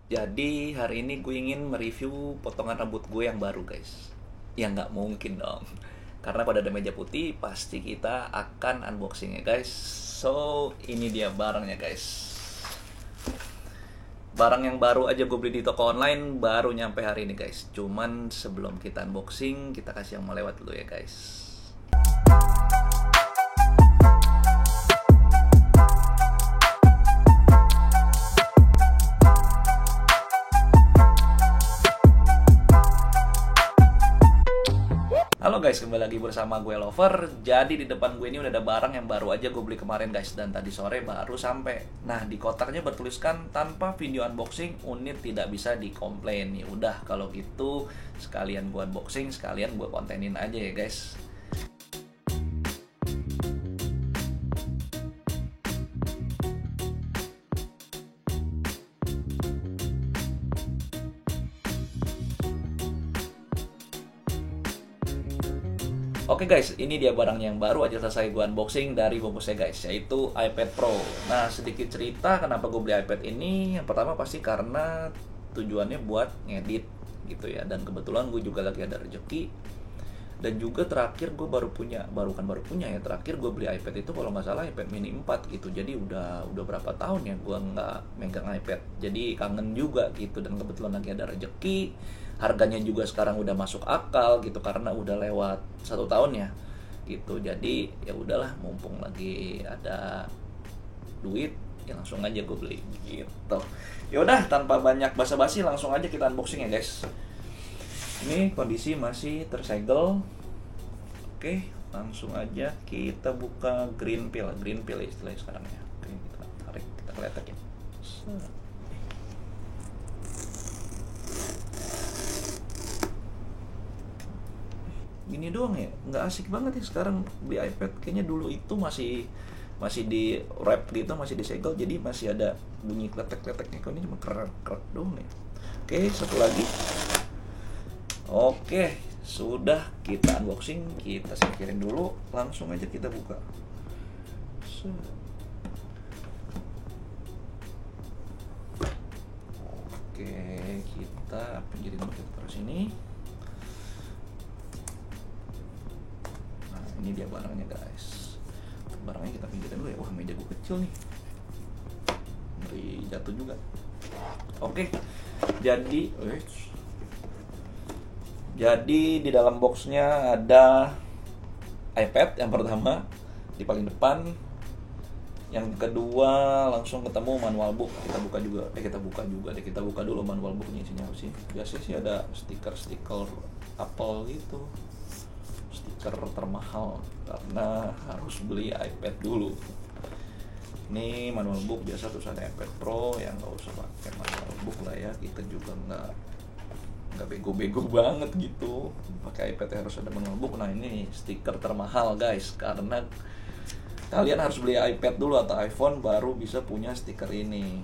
Jadi hari ini gue ingin mereview potongan rambut gue yang baru guys. Ya nggak mungkin dong. Karena pada ada meja putih pasti kita akan unboxing ya guys. So ini dia barangnya guys. Barang yang baru aja gue beli di toko online baru nyampe hari ini guys. Cuman sebelum kita unboxing kita kasih yang mau lewat dulu ya guys. Halo guys, kembali lagi bersama gue Lover. Jadi di depan gue ini udah ada barang yang baru aja gue beli kemarin guys. Dan tadi sore baru sampai. Nah di kotaknya bertuliskan tanpa video unboxing unit tidak bisa dikomplain. Ya udah kalau gitu sekalian gue unboxing, sekalian gue kontenin aja ya guys. Oke guys, ini dia barang yang baru aja selesai gue unboxing dari bungkusnya guys, yaitu iPad Pro. Nah sedikit cerita kenapa gue beli iPad ini. Yang pertama pasti karena tujuannya buat ngedit gitu ya. Dan kebetulan gue juga lagi ada rezeki. Dan juga terakhir gue baru punya ya. Terakhir gue beli iPad itu kalau nggak salah iPad mini 4 gitu. Jadi udah berapa tahun ya gue nggak megang iPad. Jadi kangen juga gitu. Dan kebetulan lagi ada rezeki. Harganya juga sekarang udah masuk akal gitu karena udah lewat 1 tahun ya gitu. Jadi ya udahlah, mumpung lagi ada duit ya langsung aja gue beli gitu. Ya udah tanpa banyak basa-basi langsung aja kita unboxing ya guys. Ini kondisi masih tersegel. Oke, langsung aja kita buka green peel istilahnya sekarang ya. Oke, kita tarik, kita keletek ya. Gini doang ya, nggak asik banget ya sekarang di iPad. Kayaknya dulu itu masih di wrap gitu, masih disegel, jadi masih ada bunyi kletek-kleteknya. Kok ini cuma kerak doang ya. Oke, satu lagi. Oke, sudah kita unboxing, kita singkirin dulu, langsung aja kita buka. Oke, kita pinggirin dulu, kita taruh sini. Nah, ini dia barangnya guys. Barangnya kita pinggirin dulu ya. Wah, meja gue kecil nih. Ngeri jatuh juga. Oke, jadi di dalam boxnya ada iPad yang pertama di paling depan. Yang kedua langsung ketemu manual book. Kita buka dulu manual booknya isinya apa sih. Biasanya sih ada stiker Apple gitu, stiker termahal karena harus beli iPad dulu. Ini manual book biasa tuh ada iPad Pro, yang nggak usah pakai manual book lah ya. Kita juga nggak bego-bego banget gitu pakai iPad, harus ada manual book. Nah ini stiker termahal guys, karena kalian harus beli iPad dulu atau iPhone baru bisa punya stiker ini.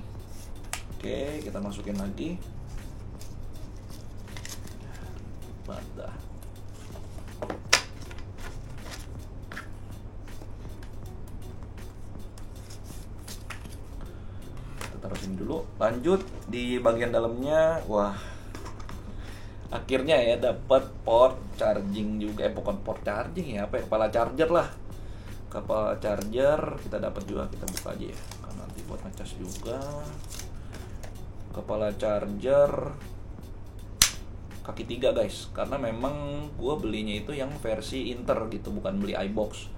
Oke, kita masukin lagi. Mantap. Kita taruh sini dulu. Lanjut di bagian dalamnya, wah, akhirnya ya dapat port charging juga. Bukan port charging ya, apa ya, kepala charger lah. Kepala charger kita dapat juga, kita buka aja ya karena nanti buat ngecas juga. Kepala charger kaki 3 guys, karena memang gue belinya itu yang versi inter gitu, bukan beli iBox.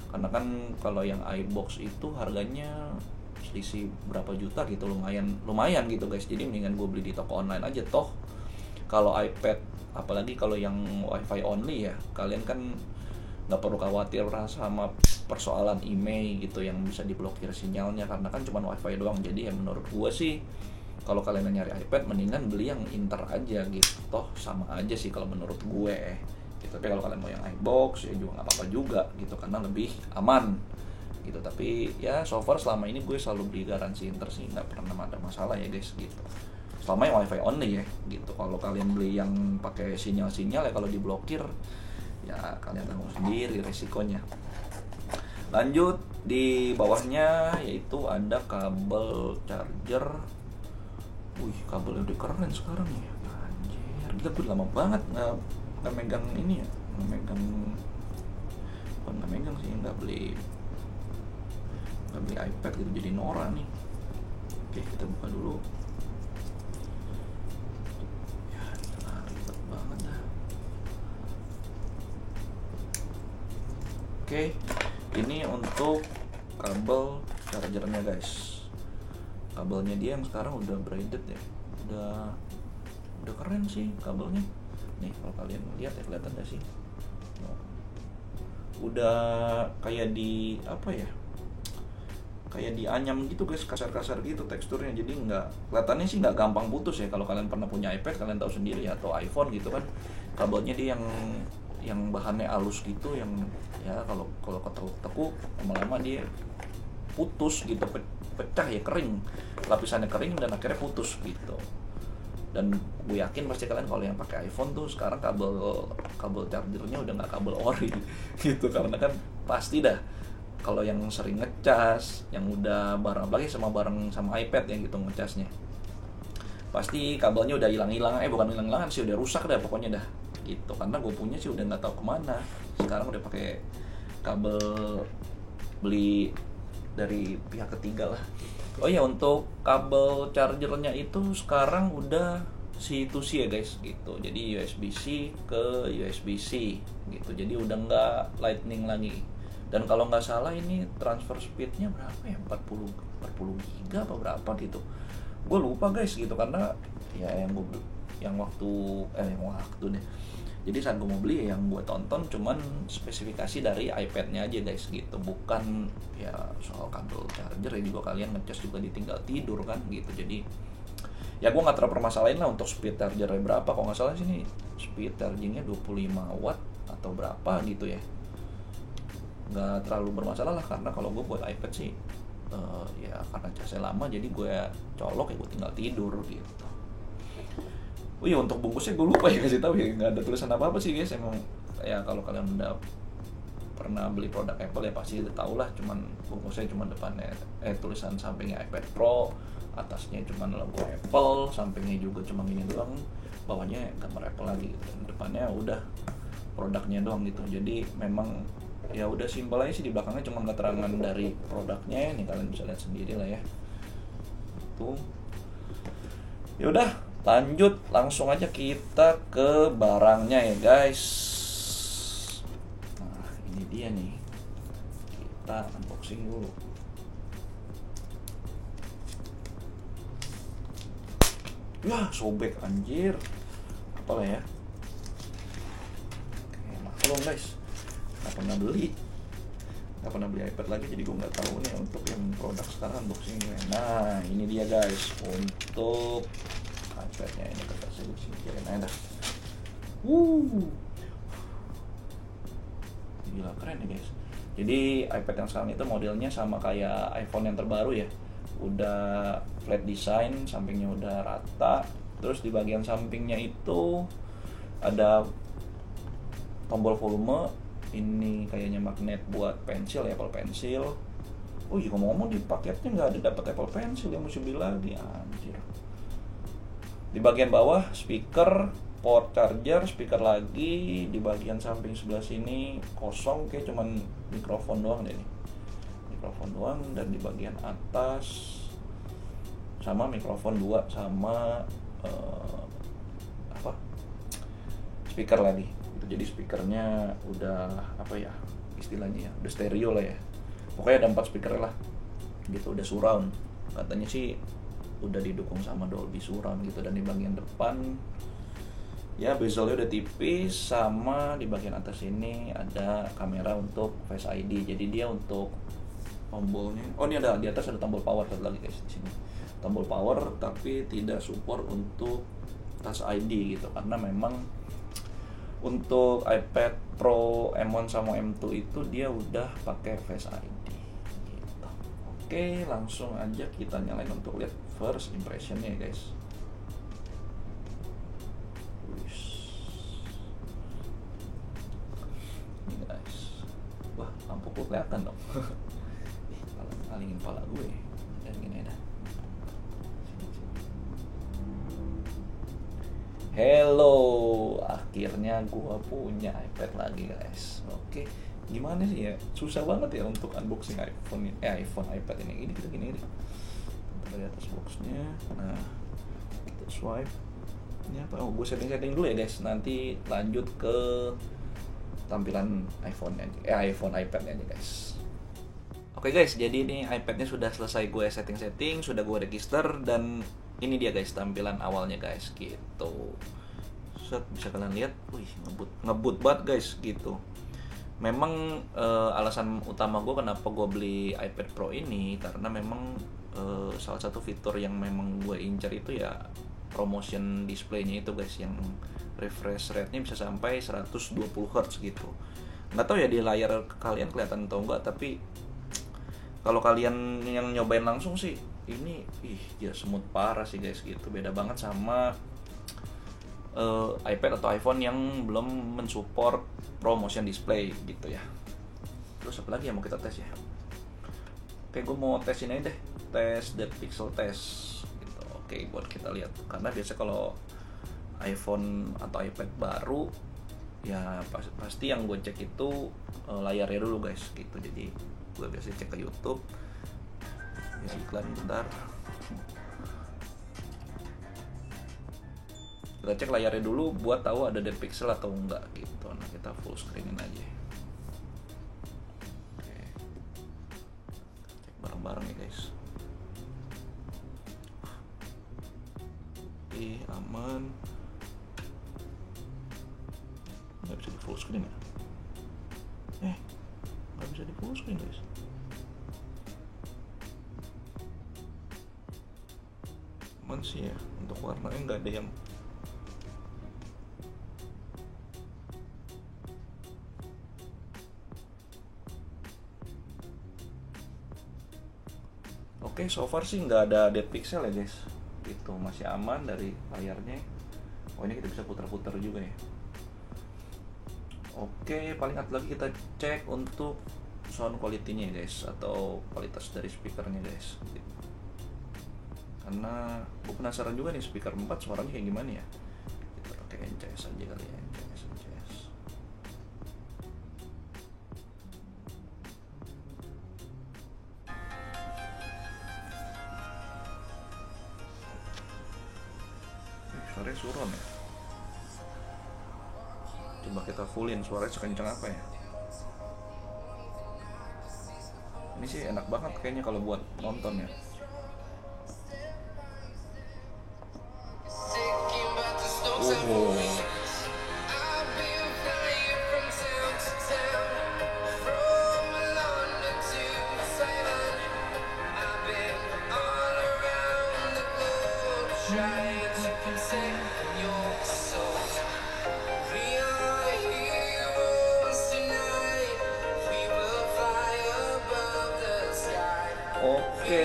Karena kan kalau yang iBox itu harganya selisih berapa juta gitu, lumayan gitu guys. Jadi mendingan gue beli di toko online aja. Toh kalau iPad, apalagi kalau yang WiFi only ya, kalian kan nggak perlu khawatir sama persoalan email gitu yang bisa diblokir sinyalnya, karena kan cuma WiFi doang. Jadi ya menurut gue sih kalau kalian nyari iPad mendingan beli yang inter aja gitu. Toh sama aja sih kalau menurut gue gitu. Tapi kalau kalian mau yang iBox ya juga nggak apa-apa juga gitu, karena lebih aman gitu. Tapi ya so far selama ini gue selalu beli garansi inter sih, nggak pernah ada masalah ya guys gitu. Selama yang WiFi only ya gitu. Kalau kalian beli yang pakai sinyal ya, kalau diblokir ya kalian tanggung sendiri resikonya. Lanjut di bawahnya yaitu ada kabel charger Wih, kabelnya udah keren sekarang ya. Anjir, gila gue lama banget nggak megang ini ya, nggak megang, bukan nggak megang sih, nggak beli iPad gitu, jadi Nora nih. Oke, kita buka dulu. Ya, ribet banget dah. Oke, ini untuk kabel chargernya guys. Kabelnya dia yang sekarang udah braided ya, udah keren sih kabelnya. Nih kalau kalian lihat ya, kelihatan gak sih? Udah kayak di apa ya? Kayak dianyam gitu guys, kasar-kasar gitu teksturnya. Jadi kelihatannya sih nggak gampang putus ya. Kalau kalian pernah punya iPad kalian tahu sendiri ya, atau iPhone gitu kan, kabelnya dia yang bahannya halus gitu, yang ya kalau ketekuk lama-lama dia putus gitu, pecah ya, kering, lapisannya kering dan akhirnya putus gitu. Dan gue yakin pasti kalian kalau yang pakai iPhone tuh sekarang kabel chargernya udah nggak kabel ori gitu, karena kan pasti dah kalau yang sering ngecas, yang udah bareng sama iPad ya gitu ngecasnya, pasti kabelnya udah hilang-hilangan, bukan hilang-hilangan sih, udah rusak dah pokoknya dah gitu. Karena gue punya sih udah nggak tahu kemana, sekarang udah pakai kabel beli dari pihak ketiga lah. Oh ya, untuk kabel chargernya itu sekarang udah C2C ya guys gitu. Jadi USB-C ke USB-C gitu. Jadi udah nggak Lightning lagi. Dan kalau nggak salah ini transfer speednya berapa ya? 40 giga apa berapa gitu. Gue lupa guys gitu, karena ya yang waktu deh. Jadi saat gue mau beli, yang gue tonton cuman spesifikasi dari iPad-nya aja guys gitu, bukan ya soal kabel charger ya. Juga kalian ngecas juga ditinggal tidur kan gitu. Jadi ya gue nggak terlalu permasalahin lah untuk speed chargernya berapa. Kalau nggak salah sini speed chargingnya 25 watt atau berapa gitu ya, nggak terlalu bermasalah lah. Karena kalau gue buat iPad sih ya karena casnya lama, jadi gue colok ya gue tinggal tidur gitu. Oh iya, untuk bungkusnya gue lupa ya kasih tahu ya, nggak ada tulisan apa sih guys. Emang ya kalau kalian udah pernah beli produk Apple ya pasti udah tau lah. Cuman bungkusnya cuma depannya tulisan sampingnya iPad Pro, atasnya cuma logo Apple, sampingnya juga cuma gini doang, bawahnya gambar Apple lagi gitu. Dan depannya udah produknya doang gitu. Jadi memang ya udah simpel aja sih. Di belakangnya cuma keterangan dari produknya, ini kalian bisa lihat sendiri lah ya. Tuh. Ya udah, lanjut langsung aja kita ke barangnya ya guys. Nah ini dia nih, kita unboxing dulu. Wah, sobek anjir, apalah ya. Oke, maklum guys, nggak pernah beli iPad lagi, jadi gue nggak tahu nih untuk yang produk sekarang unboxingnya. Nah ini dia guys, untuk iPad-nya ini kertasnya gue singkirin aja dah. Gila keren ya guys. Jadi iPad yang sekarang itu modelnya sama kayak iPhone yang terbaru ya. Udah flat design, sampingnya udah rata. Terus di bagian sampingnya itu ada tombol volume. Ini kayaknya magnet buat pensil ya, Apple Pencil. Oh iya, ngomong-ngomong di paketnya nggak ada dapat Apple Pencil, yang mesti beli lagi anjir. Di bagian bawah speaker, port charger, speaker lagi. Di bagian samping sebelah sini kosong, kayak cuman mikrofon doang deh nih. Mikrofon doang. Dan di bagian atas sama mikrofon 2 sama speaker lagi. Jadi speakernya udah apa ya istilahnya ya, udah stereo lah ya. Pokoknya ada 4 speaker lah gitu, udah surround. Katanya sih udah didukung sama Dolby Surround gitu. Dan di bagian depan ya bezelnya udah tipis, sama di bagian atas ini ada kamera untuk Face ID. Jadi dia untuk tombolnya, oh ini ada di atas ada tombol power lagi guys di sini. Tombol power tapi tidak support untuk Touch ID gitu, karena memang untuk iPad Pro M1 sama M2 itu dia udah pakai Face ID gitu. Oke, langsung aja kita nyalain untuk lihat first impressionnya guys. Ini guys, wah lampu gue kelihatan dong. Alingin pala gue dan gini dah. Hello, akhirnya gua punya iPad lagi guys. Oke, gimana sih ya? Susah banget ya untuk unboxing iPhone ini, iPhone iPad ini. Ini kita gini nih. Kita lihat atas boxnya. Nah, kita swipe. Ini apa? Oh, gue setting dulu ya guys. Nanti lanjut ke tampilan iPhone-nya, iPhone iPad-nya aja guys. Oke guys, jadi ini iPad-nya sudah selesai gue setting, sudah gue register, dan ini dia guys tampilan awalnya guys gitu. Set, bisa kalian lihat, wih ngebut banget guys gitu. Memang alasan utama gue kenapa gue beli iPad Pro ini karena memang salah satu fitur yang memang gue incar itu ya promotion display-nya itu guys, yang refresh rate-nya bisa sampai 120 Hz gitu. Nggak tahu ya di layar kalian kelihatan atau enggak, tapi kalau kalian yang nyobain langsung sih ini ya smooth parah sih guys gitu. Beda banget sama iPad atau iPhone yang belum mensupport promotion display gitu ya. Terus apa lagi yang mau kita tes ya? Oke, gue mau tes ini aja deh, tes depth pixel test gitu. Oke, buat kita lihat, karena biasa kalau iPhone atau iPad baru ya pasti yang gue cek itu layarnya dulu guys gitu. Jadi gue biasa cek ke YouTube ya, iklan bentar, kita cek layarnya dulu buat tahu ada depth pixel atau enggak gitu. Nah, kita full screenin aja. Oke, cek bareng-bareng ya guys. Aman, nggak bisa di full screen ya? Nggak bisa di full screen guys. Aman sih ya, untuk warnanya nggak ada yang oke. So far sih nggak ada depth pixel ya guys gitu, masih aman dari layarnya. Oh, ini kita bisa putar-putar juga ya. Oke, paling lagi kita cek untuk sound quality-nya guys, atau kualitas dari speakernya guys gitu. Karena gue penasaran juga nih speaker 4 suaranya kayak gimana ya. Kita pakai NCS aja kali ya, NCS. Suaranya surround ya. Coba kita fullin, suaranya sekencang apa ya. Ini sih enak banget kayaknya kalau buat nonton ya. Oke,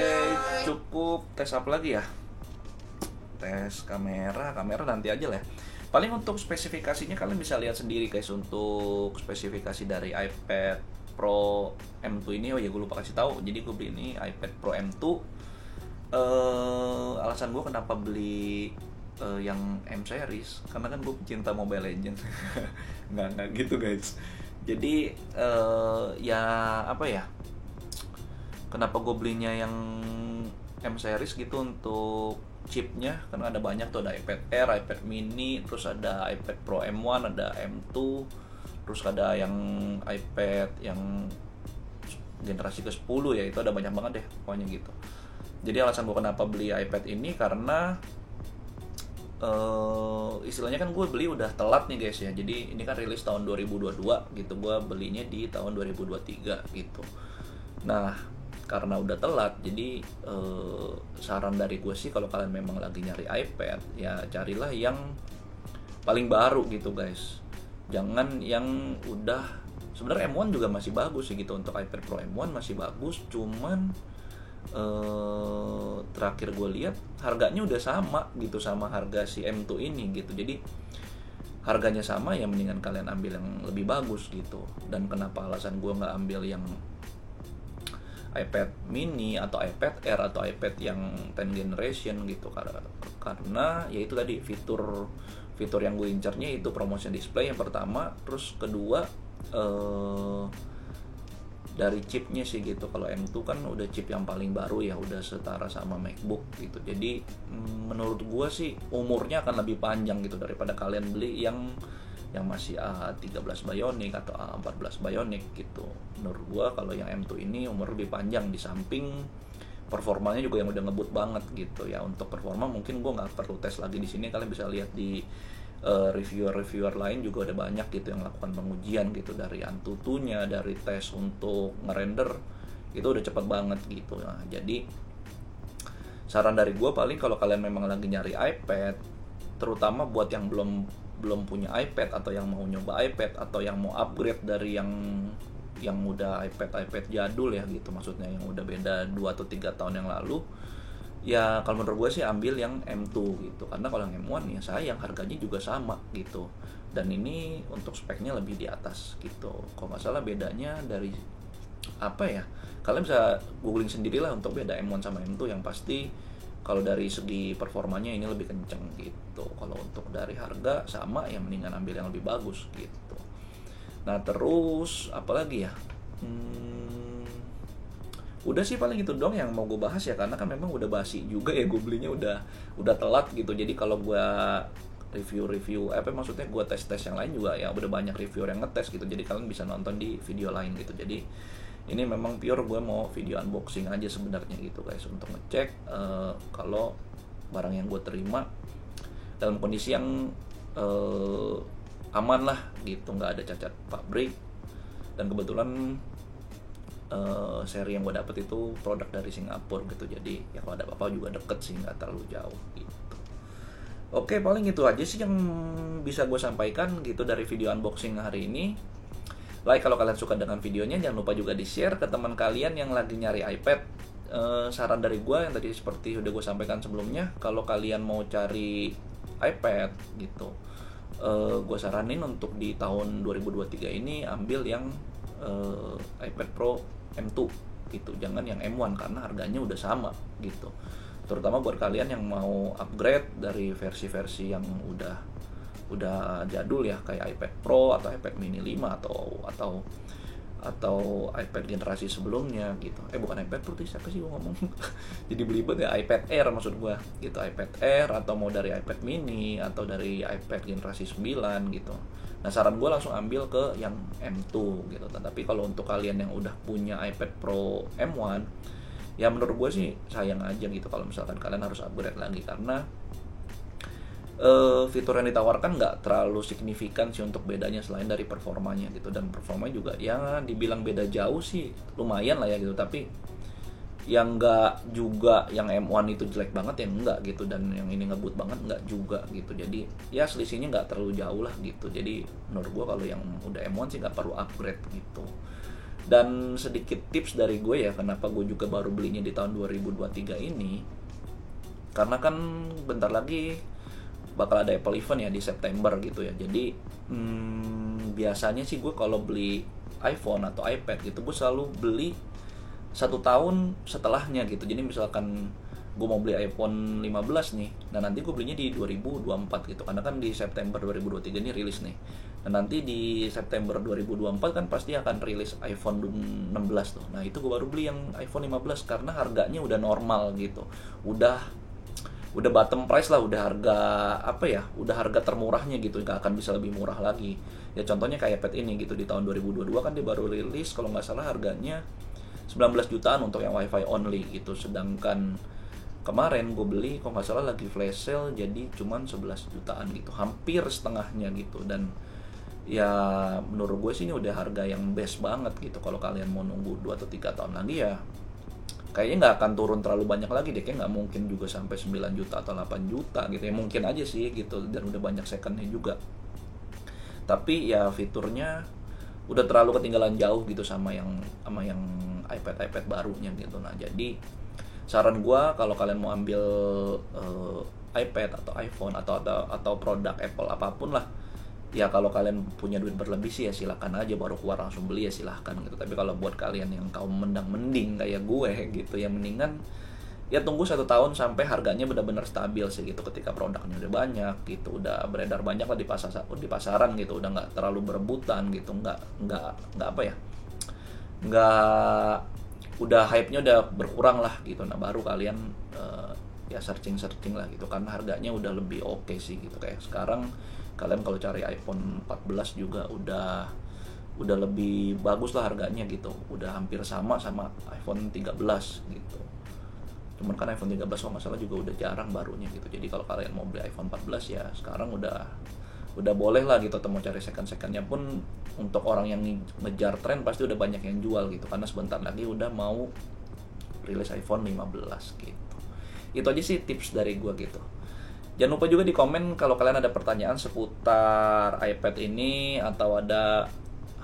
cukup tes apa lagi ya? Tes kamera nanti aja lah. Paling untuk spesifikasinya kalian bisa lihat sendiri guys. Untuk spesifikasi dari iPad Pro M2 ini, oh ya gue lupa kasih tahu. Jadi gue beli ini iPad Pro M2. Alasan gue kenapa beli yang M series karena kan gue pecinta Mobile Legends. nggak gitu guys. Jadi ya apa ya? Kenapa gue belinya yang M series gitu untuk chipnya, karena ada banyak tuh, ada iPad Air, iPad mini, terus ada iPad Pro M1, ada M2, terus ada yang iPad yang generasi ke-10 ya, itu ada banyak banget deh pokoknya gitu. Jadi alasan gue kenapa beli iPad ini karena istilahnya kan gue beli udah telat nih guys ya. Jadi ini kan rilis tahun 2022 gitu, gue belinya di tahun 2023 gitu. Nah, karena udah telat, jadi saran dari gue sih kalau kalian memang lagi nyari iPad ya carilah yang paling baru gitu guys. Jangan yang udah, sebenarnya M1 juga masih bagus sih gitu, untuk iPad Pro M1 masih bagus, cuman terakhir gue lihat harganya udah sama gitu sama harga si M2 ini gitu. Jadi harganya sama ya, mendingan kalian ambil yang lebih bagus gitu. Dan kenapa alasan gue nggak ambil yang iPad mini atau iPad Air atau iPad yang 10 generation gitu, karena ya itu tadi fitur yang gue incarnya itu promotion display yang pertama, terus kedua dari chipnya sih gitu. Kalau M2 kan udah chip yang paling baru ya, udah setara sama MacBook gitu. Jadi menurut gua sih umurnya akan lebih panjang gitu daripada kalian beli yang masih A13 Bionic atau A14 Bionic gitu. Menurut gua kalau yang M2 ini umur lebih panjang, di samping performanya juga yang udah ngebut banget gitu ya. Untuk performa mungkin gua nggak perlu tes lagi di sini, kalian bisa lihat di reviewer lain juga udah banyak gitu yang melakukan pengujian gitu, dari Antutunya, dari tes untuk ngerender itu udah cepet banget gitu. Nah, jadi saran dari gue paling kalau kalian memang lagi nyari iPad, terutama buat yang belum punya iPad atau yang mau nyoba iPad atau yang mau upgrade dari yang udah iPad jadul ya gitu, maksudnya yang udah beda 2 atau 3 tahun yang lalu, ya kalau menurut gue sih ambil yang M2 gitu, karena kalau yang M1 ya sayang, harganya juga sama gitu, dan ini untuk speknya lebih di atas gitu. Kalau nggak salah bedanya dari apa ya, kalian bisa googling sendirilah untuk beda M1 sama M2. Yang pasti kalau dari segi performanya ini lebih kenceng gitu. Kalau untuk dari harga sama ya, mendingan ambil yang lebih bagus gitu. Nah terus apalagi ya, udah sih paling itu dong yang mau gue bahas ya, karena kan memang udah basi juga ya, gue belinya udah telat gitu. Jadi kalau gue review maksudnya gue tes yang lain juga ya udah banyak reviewer yang ngetes gitu, jadi kalian bisa nonton di video lain gitu. Jadi ini memang pure gue mau video unboxing aja sebenarnya gitu guys, untuk ngecek kalau barang yang gue terima dalam kondisi yang aman lah gitu, nggak ada cacat pabrik. Dan kebetulan seri yang gue dapet itu produk dari Singapura gitu, jadi ya kalau ada apa-apa juga deket sih, nggak terlalu jauh gitu. Oke, paling itu aja sih yang bisa gue sampaikan gitu dari video unboxing hari ini. Like kalau kalian suka dengan videonya, jangan lupa juga di share ke teman kalian yang lagi nyari iPad. Saran dari gue yang tadi seperti udah gue sampaikan sebelumnya, kalau kalian mau cari iPad gitu, gue saranin untuk di tahun 2023 ini ambil yang iPad Pro M2 gitu, jangan yang M1 karena harganya udah sama gitu. Terutama buat kalian yang mau upgrade dari versi-versi yang udah jadul ya, kayak iPad Pro atau iPad mini 5 atau iPad generasi sebelumnya gitu. Bukan iPad Pro, siapa sih gue ngomong jadi belibet ya, iPad Air maksud gue gitu, iPad Air atau mau dari iPad mini atau dari iPad generasi 9 gitu. Nah saran gue langsung ambil ke yang M2 gitu. Tapi kalau untuk kalian yang udah punya iPad Pro M1, ya menurut gue sih sayang aja gitu kalau misalkan kalian harus upgrade lagi, karena fitur yang ditawarkan nggak terlalu signifikan sih untuk bedanya selain dari performanya gitu. Dan performanya juga ya dibilang beda jauh sih lumayan lah ya gitu, tapi yang nggak juga yang M1 itu jelek banget ya enggak gitu, dan yang ini ngebut banget enggak juga gitu. Jadi ya selisihnya nggak terlalu jauh lah gitu. Jadi menurut gue kalau yang udah M1 sih nggak perlu upgrade gitu. Dan sedikit tips dari gue ya, kenapa gue juga baru belinya di tahun 2023 ini, karena kan bentar lagi bakal ada Apple Event ya di September gitu ya. Jadi biasanya sih gue kalau beli iPhone atau iPad gitu, gue selalu beli 1 tahun setelahnya gitu. Jadi misalkan gue mau beli iPhone 15 nih, nah nanti gue belinya di 2024 gitu, karena kan di September 2023 ini rilis nih. Dan nanti di September 2024 kan pasti akan rilis iPhone 16 tuh. Nah itu gue baru beli yang iPhone 15 karena harganya udah normal gitu, udah bottom price lah, udah harga udah harga termurahnya gitu, gak akan bisa lebih murah lagi. Ya contohnya kayak iPad ini gitu, di tahun 2022 kan dia baru rilis kalau nggak salah harganya 19 jutaan untuk yang WiFi only gitu. Sedangkan kemarin gue beli kalau nggak salah lagi flash sale, jadi cuman 11 jutaan gitu, hampir setengahnya gitu. Dan ya menurut gue sih ini udah harga yang best banget gitu. Kalau kalian mau nunggu 2 atau 3 tahun lagi ya kayaknya nggak akan turun terlalu banyak lagi deh, kayak nggak mungkin juga sampai 9 juta atau 8 juta gitu ya, mungkin aja sih gitu. Dan udah banyak secondnya juga, tapi ya fiturnya udah terlalu ketinggalan jauh gitu sama yang iPad barunya gitu. Nah jadi saran gue kalau kalian mau ambil iPad atau iPhone atau produk Apple apapun lah, Ya kalau kalian punya duit berlebih sih ya silakan aja, baru keluar langsung beli ya silahkan gitu. Tapi kalau buat kalian yang kaum mending kayak gue gitu ya, mendingan ya tunggu 1 tahun sampai harganya benar-benar stabil sih gitu, ketika produknya udah banyak gitu, udah beredar banyak lah di pasaran gitu, udah nggak terlalu berebutan gitu, nggak apa ya, nggak, udah hype-nya udah berkurang lah gitu. Nah baru kalian ya searching lah gitu, karena harganya udah lebih oke sih gitu. Kayak sekarang kalian kalau cari iPhone 14 juga udah lebih bagus lah harganya gitu, udah hampir sama iPhone 13 gitu. Cuman kan iPhone 13 kalau nggak salah juga udah jarang barunya gitu. Jadi kalau kalian mau beli iPhone 14 ya sekarang udah boleh lah gitu. Atau mau cari second-secondnya pun, untuk orang yang ngejar tren pasti udah banyak yang jual gitu, karena sebentar lagi udah mau rilis iPhone 15 gitu. Itu aja sih tips dari gue gitu. Jangan lupa juga di komen kalau kalian ada pertanyaan seputar iPad ini, atau ada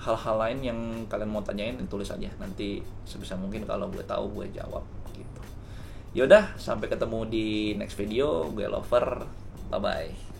hal-hal lain yang kalian mau tanyain, tulis aja. Nanti sebisa mungkin kalau gue tahu gue jawab gitu. Yaudah, sampai ketemu di next video. Gue Lover, bye bye.